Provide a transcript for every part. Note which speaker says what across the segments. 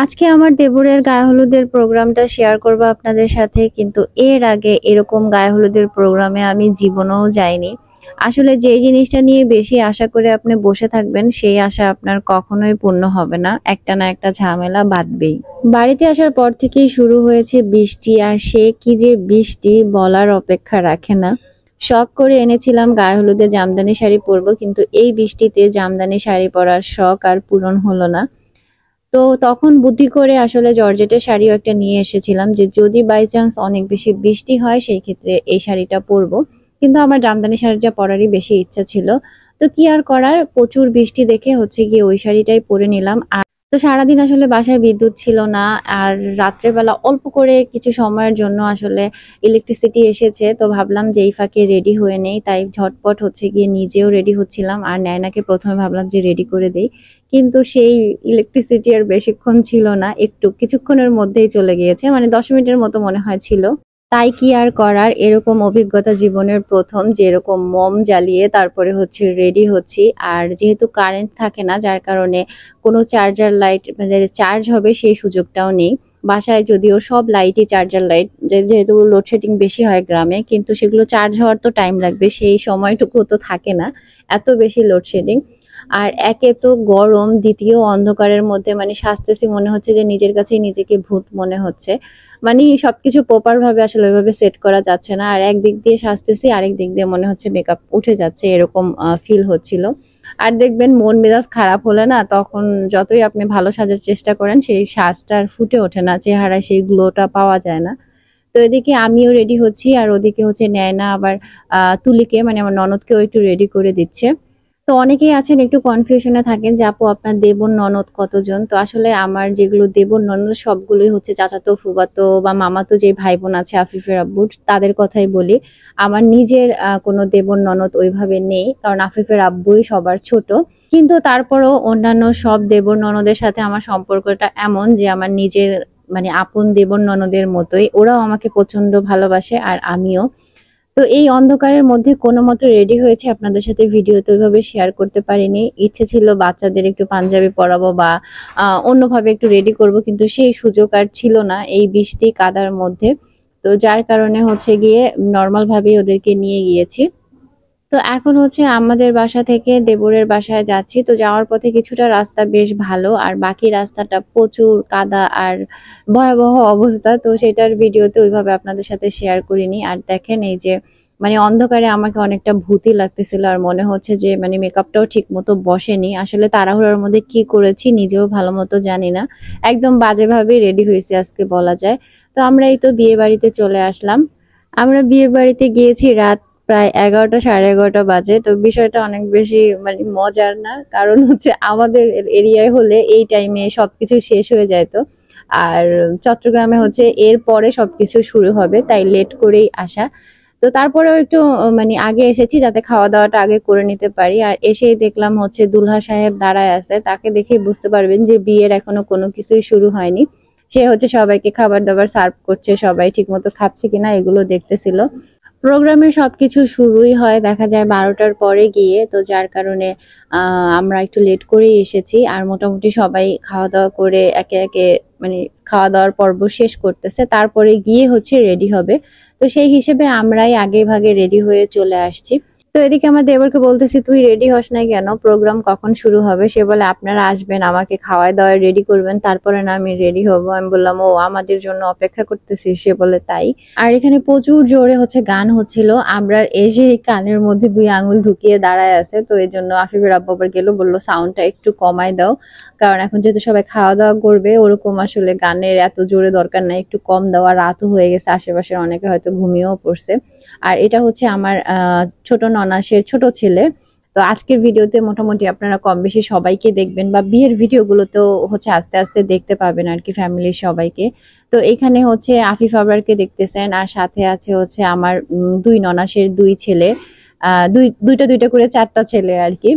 Speaker 1: আজকে আমার দেবরের গায়ে হলুদের প্রোগ্রামটা শেয়ার করব আপনাদের সাথে, কিন্তু এর আগে এরকম গায়ে হলুদের প্রোগ্রামে আমি জীবনেও যাইনি। আসলে যে জিনিসটা নিয়ে বেশি আশা করে আপনি বসে থাকবেন সেই আশা আপনার কখনোই পূর্ণ হবে না, একটা না একটা ঝামেলা বাঁধবেই। বাড়িতে আসার পর থেকেই শুরু হয়েছে বৃষ্টি, আর সে কি যে বৃষ্টি বলার অপেক্ষা রাখে না। শখ করে এনেছিলাম গায়ে হলুদে জামদানি শাড়ি পরবো, কিন্তু এই বৃষ্টিতে জামদানি শাড়ি পরার শখ আর পূরণ হলো না। তো তখন বুদ্ধি করে আসলে জর্জেটের শাড়িও একটা নিয়ে এসেছিলাম, যে যদি বাই চান্স অনেক বেশি বৃষ্টি হয় সেই ক্ষেত্রে এই শাড়িটা পরবো। কিন্তু আমার জামদানি শাড়িটা পরারই বেশি ইচ্ছা ছিল। তো কি আর করার, প্রচুর বৃষ্টি দেখে হচ্ছে গিয়ে ওই শাড়িটাই পরে নিলাম। আর তো সারাদিন আসলে বাসায় বিদ্যুৎ ছিল না, আর রাত্রেবেলা অল্প করে কিছু সময়ের জন্য আসলে ইলেকট্রিসিটি এসেছে। তো ভাবলাম যে এই ফাঁকে রেডি হয়ে নেই, তাই ঝটপট হচ্ছে গিয়ে নিজেও রেডি হচ্ছিলাম, আর নায়নাকে প্রথমে ভাবলাম যে রেডি করে দেই। কিন্তু সেই ইলেকট্রিসিটি আর বেশিক্ষণ ছিল না, একটু কিছুক্ষণের মধ্যেই চলে গিয়েছে, মানে 10 মিনিটের মতো মনে হয় ছিল। তাই কি আর করার, এরকম অভিজ্ঞতা জীবনের প্রথম, যে এরকম মোম জ্বালিয়ে তারপরে হচ্ছে রেডি হচ্ছি। আর যেহেতু কারেন্ট থাকে না, যার কারণে কোনো চার্জার লাইট মানে চার্জ হবে সেই সুযোগটাও নেই। বাসায় যদিও সব লাইটই চার্জার লাইট, যেহেতু লোডশেডিং বেশি হয় গ্রামে, কিন্তু সেগুলো চার্জ হওয়ার তো টাইম লাগবে, সেই সময়টুকু তো থাকে না, এত বেশি লোডশেডিং। আর একে তো গরম, দ্বিতীয় অন্ধকারের মধ্যে মানে সাজতেছি মনে হচ্ছে যে নিজের কাছেই নিজেকে ভূত মনে হচ্ছে। মানে সবকিছু প্রপার ভাবে আসলে ওইভাবে সেট করা যাচ্ছে না, আর একদিক দিয়ে সাজতেছি আরেক দিক দিয়ে মনে হচ্ছে মেকআপ উঠে যাচ্ছে, এরকম ফিল হচ্ছিল। আর দেখবেন মন মেজাজ খারাপ হলে না, তখন যতই আপনি ভালো সাজার চেষ্টা করেন সেই সাজটা আর ফুটে ওঠে না, চেহারায় সেই গ্লোটা পাওয়া যায় না। তো এদিকে আমিও রেডি হচ্ছি, আর ওদিকে হচ্ছে নেয়না আবার তুলিকে মানে আমার ননদকেও একটু রেডি করে দিচ্ছে। তো অনেকেই আছেন একটু কনফিউশনে থাকেন যে আপু আপনার দেবর ননদ কতজন। তো আসলে আমার যেগুলো দেবর ননদ সবগুলোই হচ্ছে চাচাতো, ফুফাতো বা মামাতো যে ভাই বোন আছে আফিফের আব্বুর, তাদের কথাই বলি। আমার নিজের কোনো দেবর ননদ ওইভাবে নেই, কারণ আফিফের আব্বুই সবার ছোট। কিন্তু তারপরও অন্যান্য সব দেবর ননদের সাথে আমার সম্পর্কটা এমন যে আমার নিজের মানে আপন দেবর ননদের মতোই, ওরাও আমাকে প্রচন্ড ভালোবাসে আর আমিও। তো এই অন্ধকারের মধ্যে কোনো মতো রেডি হয়েছে, আপনাদের সাথে ভিডিওতে ওইভাবে শেয়ার করতে পারিনি। ইচ্ছে ছিল বাচ্চাদের একটু পাঞ্জাবি পরাবো বা অন্যভাবে একটু রেডি করব, কিন্তু সেই সুযোগ আর ছিল না এই বৃষ্টি কাদার মধ্যে। তো যার কারণে হচ্ছে গিয়ে নর্মাল ভাবেই ওদেরকে নিয়ে গিয়েছি। তো এখন হচ্ছে আমাদের বাসা থেকে দেবরের বাসায় যাচ্ছি। তো যাওয়ার পথে কিছুটা রাস্তা বেশ ভালো, আর বাকি রাস্তাটা প্রচুর কাদা আর ভয়াবহ অবস্থা। তো সেটার ভিডিওতে ওইভাবে আপনাদের সাথে শেয়ার করিনি। আর দেখেন এই যে মানে অন্ধকারে আমাকে অনেকটা ভূতি লাগতেছিল, আর মনে হচ্ছে যে মানে মেকআপটাও ঠিক মতো বসেনি। আসলে তাড়াহুড়োর মধ্যে কি করেছি নিজেও ভালো মতো জানি না, একদম বাজেভাবে রেডি হয়েছে আজকে বলা যায়। তো আমরা এই তো বিয়ে বাড়িতে চলে আসলাম। আমরা বিয়ে বাড়িতে গিয়েছি রাত প্রায় 11টা, 11:30 বাজে। তো বিষয়টা অনেক বেশি মানে মজার না, কারণ হচ্ছে আমাদের এরিয়ায় হলে এই টাইমে সবকিছু শেষ হয়ে যায়। তো আর চট্টগ্রামে হচ্ছে এর পরে সবকিছু শুরু হবে, তাই লেট করেই আসা। তো তারপরেও একটু মানে আগে এসেছি যাতে খাওয়া দাওয়াটা আগে করে নিতে পারি। আর এসেই দেখলাম হচ্ছে দুলহা সাহেব দাঁড়ায় আছে, তাকে দেখেই বুঝতে পারবেন যে বিয়ের এখনো কোনো কিছুই শুরু হয়নি। সে হচ্ছে সবাইকে খাবার দাবার সার্ভ করছে, সবাই ঠিক মতো খাচ্ছে কিনা এগুলো দেখতেছিল। প্রোগ্রামের সবকিছু শুরুই হয় দেখা যায় 12টার পরে গিয়ে, তো যার কারণে আমরা একটু লেট করেই এসেছি। আর মোটামুটি সবাই খাওয়া দাওয়া করে একে একে মানে খাওয়া দাওয়ার পর্ব শেষ করতেছে, তারপরে গিয়ে হচ্ছে রেডি হবে। তো সেই হিসেবে আমরাই আগে ভাগে রেডি হয়ে চলে আসছি। তো এদিকে আমার দেবরকে বলতেছি তুই রেডি হস নাই কেন, প্রোগ্রাম কখন শুরু হবে? সে বলে আপনারা আসবেন, আমাকে খাওয়ায় দাওয়ায় রেডি করবেন, তারপরে না আমি রেডি হব। আমি বললাম ও আমাদের জন্য অপেক্ষা করতেছি? সে বলে তাই। আর এখানে প্রচুর জোরে হচ্ছে গান হচ্ছিল, আমরা এসে কানের মধ্যে 2 আঙ্গুল ঢুকিয়ে দাঁড়ায় আছে। তো এই জন্য আফিফের আব্বু আবার গেল, বললো সাউন্ডটা একটু কমায় দাও, কারণ এখন যেহেতু সবাই খাওয়া দাওয়া করবে, ওরকম আসলে গানের এত জোরে দরকার নাই, একটু কম দেওয়া, রাতও হয়ে গেছে, আশেপাশের অনেকে হয়তো ঘুমিয়েও পড়ছে। আর এটা হচ্ছে আমার ছোট ননাসের ছোট ছেলে। তো আজকের ভিডিওতে মোটামুটি আপনারা কম বেশি সবাইকে দেখবেন, বা বিয়ের ভিডিওগুলোতেও হচ্ছে আস্তে আস্তে দেখতে পাবেন আর কি ফ্যামিলির সবাইকে। তো এখানে হচ্ছে আফিফ আবরারকে দেখতেছেন, আর সাথে আছে হচ্ছে আমার 2 ননাসের 2 ছেলে, দুইটা দুইটা করে 4টা ছেলে আর কি।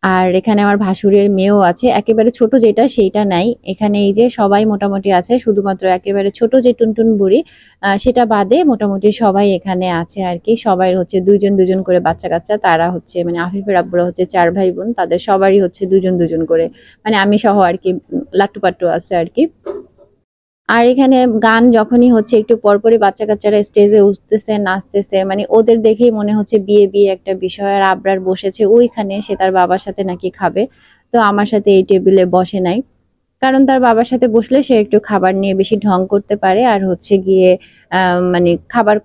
Speaker 1: আর এখানে আমার ভাসুরের মেয়েও আছে, একেবারে ছোট যেটা সেইটা নাই এখানে। এই যে সবাই মোটামুটি আছে, শুধুমাত্র একেবারে ছোট যে টুনটুন বুড়ি সেটা বাদে মোটামুটি সবাই এখানে আছে আর কি। সবাই হচ্ছে দুইজন দুজন করে বাচ্চা কাচ্চা, তারা হচ্ছে মানে আফিফের আব্বুরা হচ্ছে 4 ভাই বোন, তাদের সবারই হচ্ছে দুজন দুজন করে, মানে আমি সহ আর কি, লাট্টু পাট্টু আছে আর কি। আর এখানে গান যখনই হচ্ছে একটু পরপরই বাচ্চা কাচ্চারা স্টেজে উঠতেছে নাচতেছে, মানে ওদের দেখেই মনে হচ্ছে বিয়ে বিয়ে একটা বিষয়। আর আবরার বসেছে ওইখানে, সে তার বাবার সাথে নাকি খাবে, তো আমার সাথে এই টেবিলে বসে নাই, কারণ তার বাবার সাথে বসলে সে একটু খাবার নিয়ে বেশি ঢং করতে পারে, আর হচ্ছে গিয়ে মানে খাবার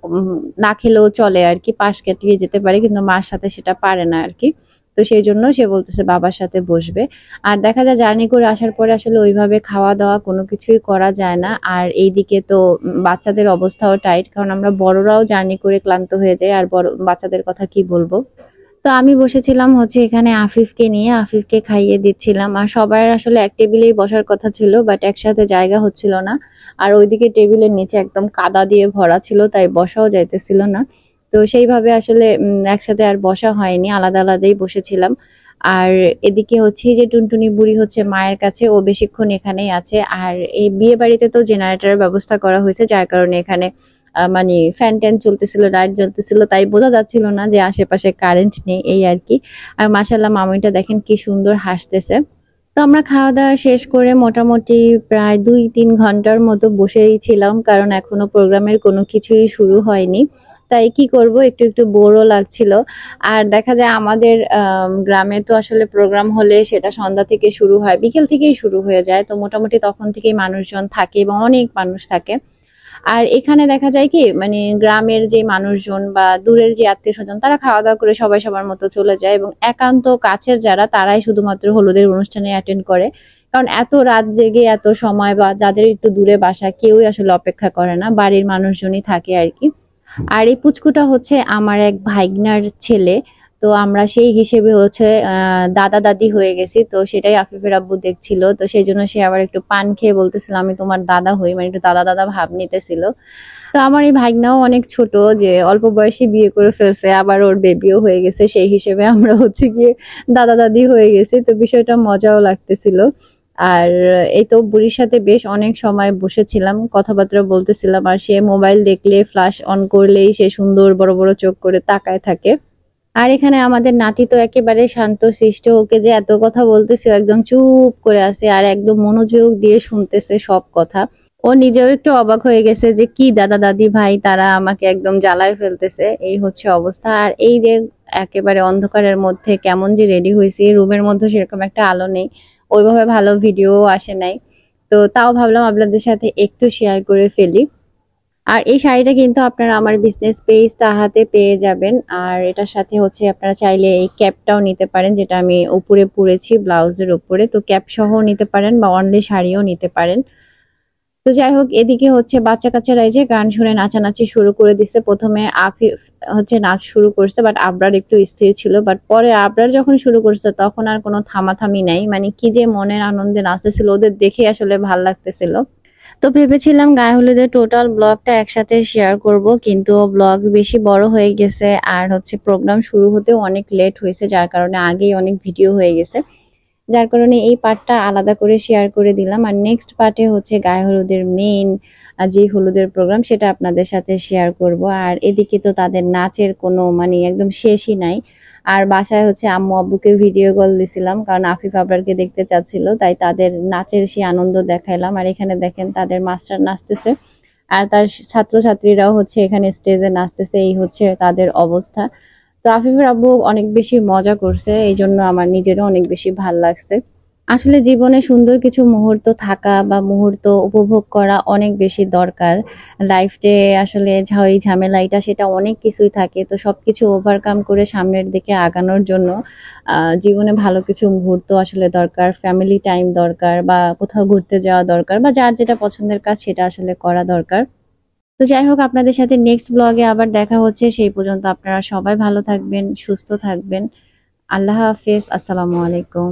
Speaker 1: না খেলেও চলে আর কি, পাশ কাটিয়ে যেতে পারে, কিন্তু মার সাথে সেটা পারে না আর কি। তো সেই জন্য সে বলতেছে বাবার সাথে বসবে। আর দেখা যায় জার্নি করে আসার পরে আসলে ওইভাবে খাওয়া দাওয়া কোনো কিছুই করা যায় না। আর এইদিকে তো বাচ্চাদের অবস্থাও টাইট, কারণ আমরা বড়রাও জার্নি করে ক্লান্ত হয়ে যাই, আর বড় বাচ্চাদের কথা কি বলবো। তো আমি বসেছিলাম হচ্ছে এখানে আফিফকে নিয়ে, আফিফকে খাইয়ে দিচ্ছিলাম। আর সবার আসলে এক টেবিলেই বসার কথা ছিল, বাট একসাথে জায়গা হচ্ছিল না। আর ওইদিকে টেবিলের নিচে একদম কাদা দিয়ে ভরা ছিল, তাই বসাও যাইতেছিল না। তো সেইভাবে আসলে একসাথে আর বসা হয়নি, আলাদা আলাদাই বসেছিলাম। আর এদিকে হচ্ছে যে টুনটুনি বুড়ি হচ্ছে মায়ের কাছে, ও বেশিক্ষণ এখানেই আছে। আর এই বিয়ে বাড়িতে তো জেনারেটরের ব্যবস্থা করা হয়েছে, যার কারণে এখানে মানে ফ্যান ট্যান চলতেছিল, লাইট জ্বলতেছিল, তাই বোঝা যাচ্ছিল না যে আশেপাশে কারেন্ট নেই, এই আর কি। আর মাশাল্লাহ মামিটা দেখেন কি সুন্দর হাসতেছে। তো আমরা খাওয়া দাওয়া শেষ করে মোটামুটি প্রায় 2-3 ঘন্টার মতো বসেই ছিলাম, কারণ এখনো প্রোগ্রামের কোনো কিছুই শুরু হয়নি। তাই কি করব, একটু একটু বোরও লাগছিল। আর দেখা যায় আমাদের গ্রামে তো আসলে প্রোগ্রাম হলে সেটা সন্ধ্যা থেকে শুরু হয়, বিকেল থেকেই শুরু হয়ে যায়, তো মোটামুটি তখন থেকেই মানুষজন থাকে এবং অনেক মানুষ থাকে। আর এখানে দেখা যায় কি, মানে গ্রামের যে মানুষজন বা দূরের যে আত্মীয় স্বজন, তারা খাওয়া দাওয়া করে সবাই সবার মতো চলে যায়, এবং একান্ত কাছের যারা তারাই শুধুমাত্র হলুদের অনুষ্ঠানে অ্যাটেন্ড করে। কারণ এত রাত জেগে এত সময়, বা যাদের একটু দূরে বাসা, কেউই আসলে অপেক্ষা করে না, বাড়ির মানুষজনই থাকে আর কি। আর এই পুচকুটা হচ্ছে আমার এক ভাইগনার ছেলে। তো আমরা সেই হিসেবে হচ্ছে দাদা দাদি হয়ে গেছি, তো সেটাই আফিফের আব্বু দেখছিল, তো সেই জন্য সে আবার একটু পান খেয়ে বলতেছিল আমি তোমার দাদা হই, মানে একটু দাদা দাদা ভাব নিতেছিল। তো আমার এই ভাইগনাও অনেক ছোট, যে অল্প বয়সে বিয়ে করে ফেলছে, আবার ওর বেবিও হয়ে গেছে, সেই হিসেবে আমরা হচ্ছে গিয়ে দাদা দাদি হয়ে গেছি, তো বিষয়টা মজাও লাগতেছিল। আর এই তো বুড়ির সাথে বেশ অনেক সময় বসেছিলাম, কথাবার্তা বলতেছিলাম। আর সে মোবাইল দেখলে ফ্ল্যাশ অন করলেই সে সুন্দর বড় বড় চোখ করে তাকায় থাকে। আর এখানে আমাদের নাতি তো একেবারে শান্ত শিষ্ট, ওকে যে এত কথা বলতেছে একদম চুপ করে আছে, আর একদম মনোযোগ দিয়ে শুনতেছে সব কথা। ও নিজেও একটু অবাক হয়ে গেছে যে কি দাদা দাদি ভাই তারা আমাকে একদম জ্বালায় ফেলতেছে, এই হচ্ছে অবস্থা। আর এই যে একেবারে অন্ধকারের মধ্যে কেমন যে রেডি হয়েছি, রুমের মধ্যে সেরকম একটা আলো নেই, ওইভাবে ভালো ভিডিও আসে নাই, তো তাও ভাবলাম আপনাদের সাথে একটু শেয়ার করে ফেলি। আর এই শাড়িটা কিন্তু আপনারা আমার বিজনেস পেজ তাহাতে পেয়ে যাবেন। আর এটার সাথে হচ্ছে আপনারা চাইলে এই ক্যাপটাও নিতে পারেন, যেটা আমি উপরে পরেছি ব্লাউজের উপরে, তো ক্যাপ সহ নিতে পারেন বা অনলি শাড়িও নিতে পারেন। তো যাই হোক, এদিকে হচ্ছে বাচ্চা কাচ্চারা এই যে গান শুনে নাচানাচি শুরু করে দিছে। প্রথমে আফিফ হচ্ছে নাচ শুরু করছে, বাট আবরার একটু স্থির ছিল, বাট পরে আবরার যখন শুরু করছে তখন আর কোনো থামাথামি নাই, মানে কি যে মনের আনন্দে নাচতেছিল, ওদের দেখে আসলে ভাল লাগতেছিল। তো ভেবেছিলাম গায়ে হলুদের টোটাল ব্লগটা একসাথে শেয়ার করব, কিন্তু ব্লগ বেশি বড় হয়ে গেছে, আর হচ্ছে প্রোগ্রাম শুরু হতেও অনেক লেট হয়েছে, যার কারণে আগেই অনেক ভিডিও হয়ে গেছে, যার কারণে এই পার্টটা আলাদা করে শেয়ার করে দিলাম। আর নেক্সট পার্টে হচ্ছে গায়ে হলুদের মেইন যে হলুদের প্রোগ্রাম সেটা আপনাদের সাথে শেয়ার করব। আর এদিকে তো তাদের নাচের কোনো মানে একদম শেষই নাই। আর বাসায় হচ্ছে আম্মু আব্বুকে ভিডিও কল দিছিলাম, কারণ আফিফ আবরারকে দেখতে চাচ্ছিল, তাই তাদের নাচের সেই আনন্দ দেখাইলাম। আর এখানে দেখেন তাদের মাস্টার নাচতেছে, আর তার ছাত্রছাত্রীরাও হচ্ছে এখানে স্টেজে নাচতেছে, এই হচ্ছে তাদের অবস্থা। তো আফিফের আব্বু অনেক বেশি মজা করছে, এই জন্য আমার নিজেরও অনেক বেশি ভাল লাগছে। আসলে জীবনে সুন্দর কিছু মুহূর্ত থাকা বা মুহূর্ত উপভোগ করা অনেক বেশি দরকার। লাইফে আসলে ওই ঝামেলা এটা সেটা অনেক কিছুই থাকে, তো সবকিছু ওভারকাম করে সামনের দিকে আগানোর জন্য জীবনে ভালো কিছু মুহূর্ত আসলে দরকার, ফ্যামিলি টাইম দরকার, বা কোথাও ঘুরতে যাওয়া দরকার, বা যার যেটা পছন্দের কাজ সেটা আসলে করা দরকার। তো যাই হোক, আপনাদের সাথে নেক্সট ব্লগে আবার দেখা হচ্ছে, সেই পর্যন্ত আপনারা সবাই ভালো থাকবেন, সুস্থ থাকবেন। আল্লাহ হাফেজ, আসসালামু আলাইকুম।